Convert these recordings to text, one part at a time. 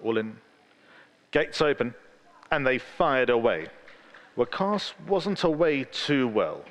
all in, gates open, and they fired away. Wakas wasn't away too well.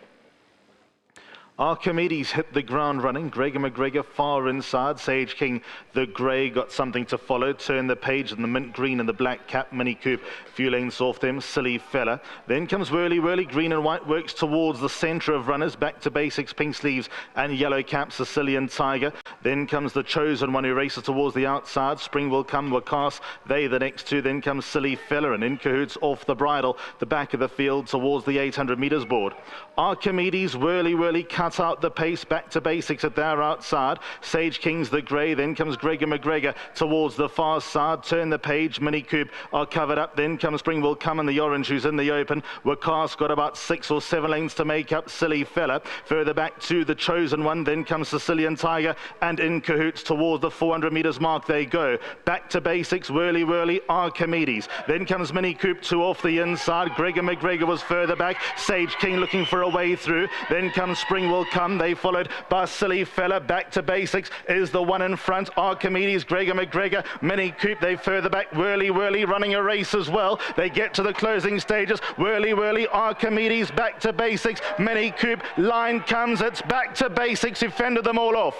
Archimedes hit the ground running. Gregor McGregor far inside. Sage King, the grey, got something to follow. Turn the page and the mint green and the black cap. Mini Coupe, few lanes off them. Silly Fella. Then comes Whirly Whirly. Green and white works towards the centre of runners. Back to basics. Pink sleeves and yellow cap. Sicilian Tiger. Then comes the chosen one who races towards the outside. Spring will come. Wakas, they the next two. Then comes Silly Fella and In Cahoots off the bridle. The back of the field towards the 800 metres board. Archimedes, Whirly Whirly, cut out the pace. Back to basics at their outside. Sage King's the grey. Then comes Gregor McGregor towards the far side. Turn the page. Mini Coupe are covered up. Then comes Spring will come and the orange who's in the open. Wakas got about 6 or 7 lanes to make up. Silly Fella. Further back to the chosen one. Then comes Sicilian Tiger and In Cahoots towards the 400 metres mark they go. Back to basics. Whirly Whirly, Archimedes. Then comes Mini Coupe 2 off the inside. Gregor McGregor was further back. Sage King looking for a way through. Then comes Spring will come. They followed by Silly Fella. Back to basics is the one in front. Archimedes, Gregor McGregor, Mini Coupe. They further back. Whirly Whirly running a race as well. They get to the closing stages. Whirly Whirly, Archimedes, back to basics. Mini Coupe, line comes. It's back to basics. Who fended them all off.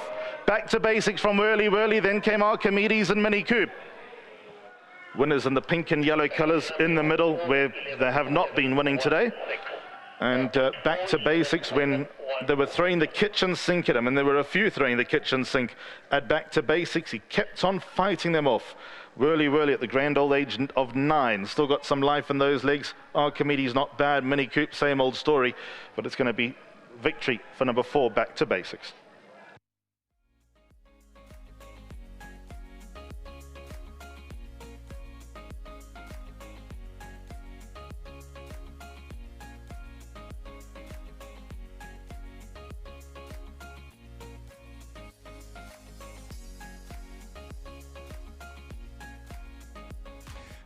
Back to basics from Whirly Whirly. Then came Archimedes and Mini Coupe. Winners in the pink and yellow colours in the middle, where they have not been winning today. And back to basics when they were throwing the kitchen sink at him, and there were a few throwing the kitchen sink at back to basics. He kept on fighting them off. Whirly Whirly at the grand old age of 9. Still got some life in those legs. Archimedes not bad. Mini Coupe, same old story. But it's going to be victory for number 4, back to basics.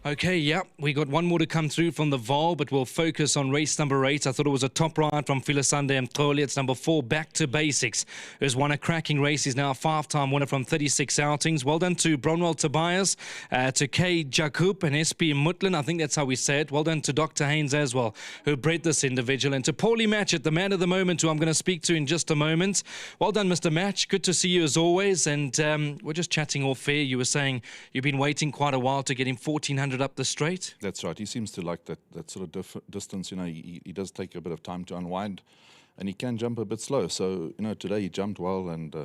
Okay, yeah, we got one more to come through from the VAAL, but we'll focus on race number 8. I thought it was a top ride from Filisande Mtoli. It's number 4, back to basics. Who's won a cracking race. He's now a 5-time winner from 36 outings. Well done to Bronwell Tobias, to K. Jacob and SP Mutlin. I think that's how we say it. Well done to Dr. Haynes as well, who bred this individual. And to Paulie Matchett, the man of the moment, who I'm going to speak to in just a moment. Well done, Mr. Match. Good to see you as always. And we're just chatting off air. You were saying you've been waiting quite a while to get him 1,400 up the straight. That's right. He seems to like that sort of distance. You know, he does take a bit of time to unwind, and he can jump a bit slow. So, you know, today he jumped well, and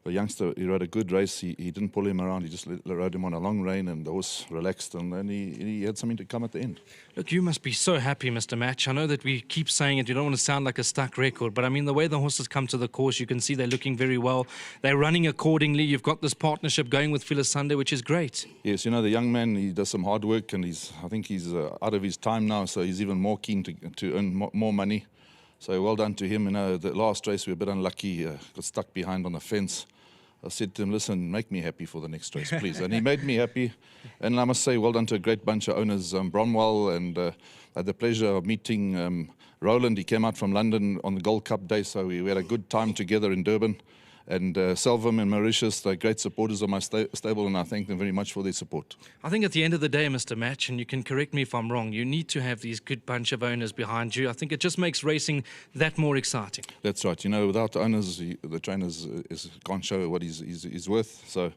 the youngster, he rode a good race. He didn't pull him around. He just rode him on a long rein, and the horse relaxed, and then he had something to come at the end. Look, you must be so happy, Mr. Match. I know that we keep saying it. You don't want to sound like a stuck record, but I mean, the way the horses come to the course, you can see they're looking very well. They're running accordingly. You've got this partnership going with Filisande, which is great. Yes, you know, the young man, he does some hard work, and I think he's out of his time now, so he's even more keen to earn more money. So well done to him. You know, the last race we were a bit unlucky, got stuck behind on the fence. I said to him, listen, make me happy for the next race, please. And he made me happy. And I must say, well done to a great bunch of owners, Bronwell, and I had the pleasure of meeting Roland. He came out from London on the Gold Cup day, so we had a good time together in Durban. And Selvum and Mauritius, they're great supporters of my stable, and I thank them very much for their support. I think at the end of the day, Mr. Match, and you can correct me if I'm wrong, you need to have these good bunch of owners behind you. I think it just makes racing that more exciting. That's right. You know, without the owners, the trainers can't show what he's worth. So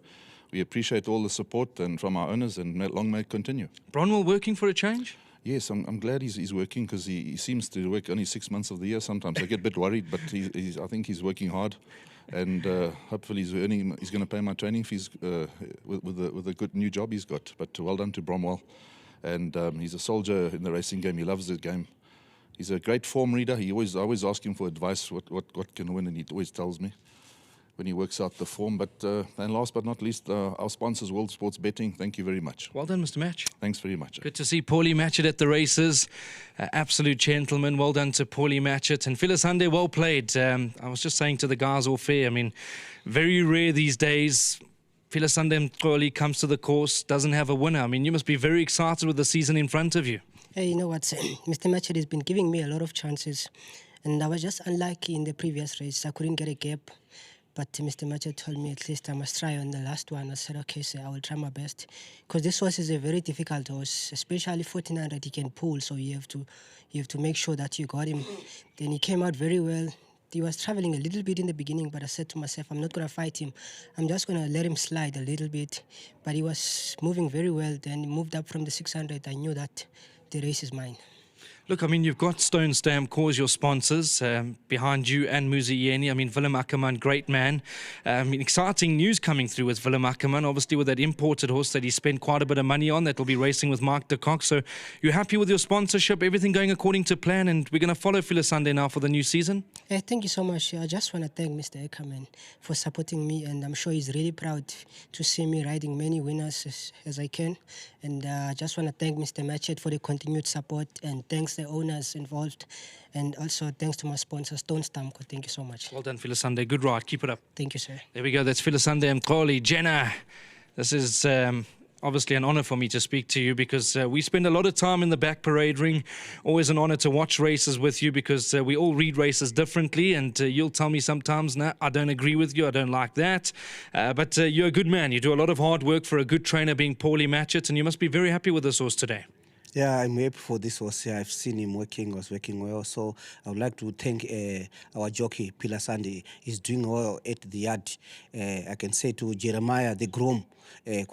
we appreciate all the support and from our owners, and long may it continue. Bronwell working for a change? Yes, I'm glad he's working, because he seems to work only 6 months of the year sometimes. I get a bit worried, but I think he's working hard. And hopefully he's going to pay my training fees with a good new job he's got. But well done to Bromwell. And he's a soldier in the racing game. He loves the game. He's a great form reader. I always ask him for advice, what can win, and he always tells me when he works out the form. But and last but not least, our sponsors, World Sports Betting, thank you very much. Well done, Mr. Match. Thanks very much. Good to see Paulie Matchett at the races. Absolute gentleman. Well done to Paulie Matchett. And Filisande, well played. I was just saying to the guys off air, I mean, very rare these days. Filisande Mtoli comes to the course, doesn't have a winner. I mean, you must be very excited with the season in front of you. Hey, you know what? Mr. Matchett has been giving me a lot of chances. And I was just unlucky in the previous race. I couldn't get a gap. but Mr. Matcher told me at least I must try on the last one. I said, okay, sir, I will try my best. Because this horse is a very difficult horse, especially 1400 he can pull, so you have to make sure that you got him. Then he came out very well. He was traveling a little bit in the beginning, but I said to myself, I'm not going to fight him. I'm just going to let him slide a little bit. But he was moving very well. Then he moved up from the 600. I knew that the race is mine. Look, I mean, you've got Stone Stamp Cause, your sponsors, behind you and Muzieni. I mean, Willem Ackerman, great man. Exciting news coming through with Willem Ackerman, obviously with that imported horse that he spent quite a bit of money on that will be racing with Mark de Kock. So you're happy with your sponsorship, everything going according to plan, and we're going to follow Phila Sunday now for the new season? Thank you so much. I just want to thank Mr. Ackerman for supporting me, and I'm sure he's really proud to see me riding many winners as I can. And I just want to thank Mr. Matchet for the continued support, and thanks the owners involved, and also thanks to my sponsor, Stone Stamp. Thank you so much. Well done, Phila Sunday. Good ride. Keep it up. Thank you, sir. There we go. That's Phila Sunday and Mkholi. Jenna, this is obviously an honor for me to speak to you because we spend a lot of time in the back parade ring. Always an honor to watch races with you because we all read races differently, and you'll tell me sometimes, nah, I don't agree with you, I don't like that. But you're a good man. You do a lot of hard work for a good trainer being Paulie Matchett, and you must be very happy with this horse today. Yeah, I'm happy for this horse. Yeah, I've seen him was working well. So I would like to thank our jockey, Phila Sunday. He's doing well at the yard. I can say to Jeremiah, the groom,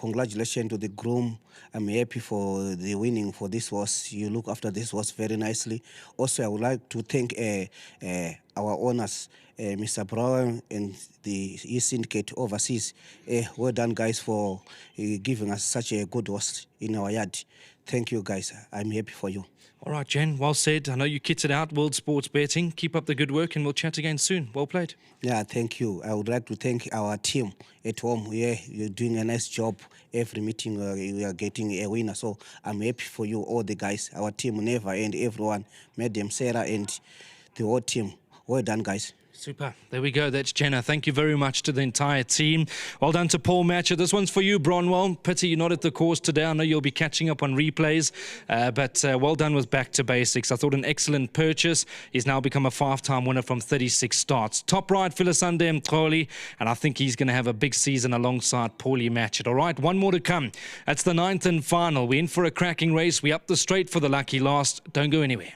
congratulations to the groom. I'm happy for the winning for this horse. You look after this horse very nicely. Also, I would like to thank our owners, Mr. Brown and the East Syndicate overseas. Well done, guys, for giving us such a good horse in our yard. Thank you, guys. I'm happy for you. All right, Jen, well said. I know you kitted out World Sports Betting. Keep up the good work and we'll chat again soon. Well played. Yeah, thank you. I would like to thank our team at home. Yeah, you're doing a nice job. Every meeting we are getting a winner. So I'm happy for you, all the guys. Our team never and everyone, Madam Sarah and the whole team. Well done, guys. Super. There we go. That's Jenna. Thank you very much to the entire team. Well done to Paul Matchett. This one's for you, Bronwell. Pity you're not at the course today. I know you'll be catching up on replays, but well done with Back to Basics. I thought an excellent purchase. He's now become a 5-time winner from 36 starts. Top ride, Phila Sunday and Mkholi, and I think he's going to have a big season alongside Paulie Matchett. All right, one more to come. That's the 9th and final. We're in for a cracking race. We up the straight for the lucky last. Don't go anywhere.